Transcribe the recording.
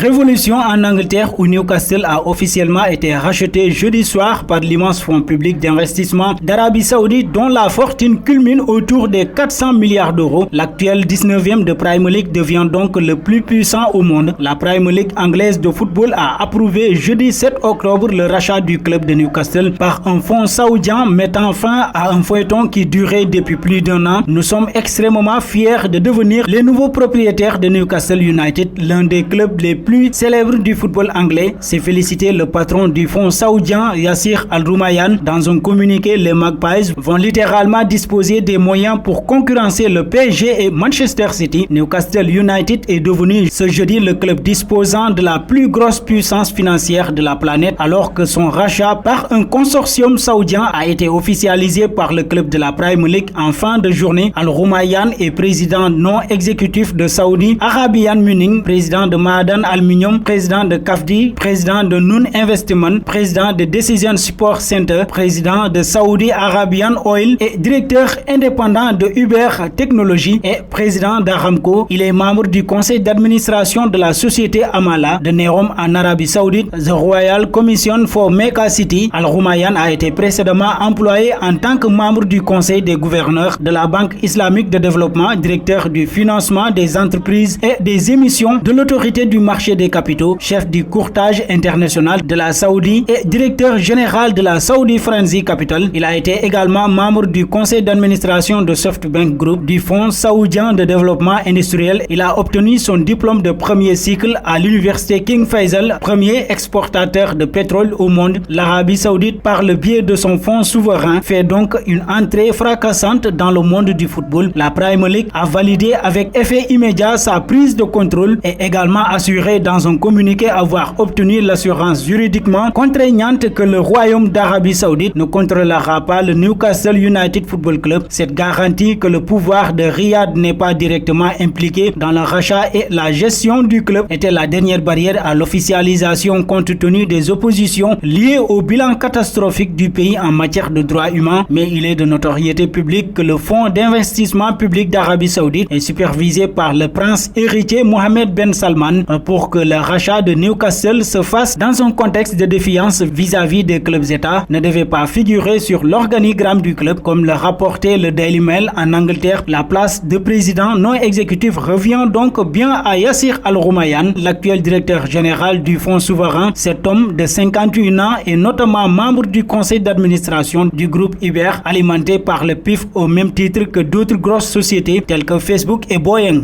Révolution en Angleterre où Newcastle a officiellement été racheté jeudi soir par l'immense fonds public d'investissement d'Arabie Saoudite dont la fortune culmine autour des 400 milliards d'euros. L'actuel 19e de Premier League devient donc le plus puissant au monde. La Premier League anglaise de football a approuvé jeudi 7 octobre le rachat du club de Newcastle par un fonds saoudien mettant fin à un feuilleton qui durait depuis plus d'un an. Nous sommes extrêmement fiers de devenir les nouveaux propriétaires de Newcastle United, l'un des clubs les plus célèbre du football anglais, s'est félicité le patron du fonds saoudien Yassir Al-Rumayyan. Dans un communiqué, les Magpies vont littéralement disposer des moyens pour concurrencer le PSG et Manchester City. Newcastle United est devenu ce jeudi le club disposant de la plus grosse puissance financière de la planète alors que son rachat par un consortium saoudien a été officialisé par le club de la Premier League en fin de journée. Al-Rumayyan est président non exécutif de Saudi Arabian Mining, président de Ma'aden Aluminium, président de CAFDI, président de Noon Investment, président de Decision Support Center, président de Saudi Arabian Oil et directeur indépendant de Uber Technology et président d'Aramco. Il est membre du conseil d'administration de la société Amala de Neom en Arabie Saoudite. The Royal Commission for Mecca City. Al-Rumayyan a été précédemment employé en tant que membre du conseil des gouverneurs de la Banque islamique de développement, directeur du financement des entreprises et des émissions de l'autorité du marché des capitaux, chef du courtage international de la Saudi et directeur général de la Saudi Frenzy Capital. Il a été également membre du conseil d'administration de SoftBank Group, du Fonds saoudien de développement industriel. Il a obtenu son diplôme de premier cycle à l'université King Faisal, premier exportateur de pétrole au monde. L'Arabie Saoudite, par le biais de son fonds souverain, fait donc une entrée fracassante dans le monde du football. La Premier League a validé avec effet immédiat sa prise de contrôle et également assuré dans un communiqué avoir obtenu l'assurance juridiquement contraignante que le Royaume d'Arabie Saoudite ne contrôlera pas le Newcastle United Football Club. Cette garantie que le pouvoir de Riyad n'est pas directement impliqué dans le rachat et la gestion du club était la dernière barrière à l'officialisation compte tenu des oppositions liées au bilan catastrophique du pays en matière de droits humains. Mais il est de notoriété publique que le fonds d'investissement public d'Arabie Saoudite est supervisé par le prince héritier Mohammed Ben Salman pour que le rachat de Newcastle se fasse dans un contexte de défiance vis-à-vis des clubs États ne devait pas figurer sur l'organigramme du club comme le rapportait le Daily Mail en Angleterre. La place de président non exécutif revient donc bien à Yassir Al-Rumayyan, l'actuel directeur général du fonds souverain. Cet homme de 51 ans est notamment membre du conseil d'administration du groupe Uber alimenté par le PIF au même titre que d'autres grosses sociétés telles que Facebook et Boeing.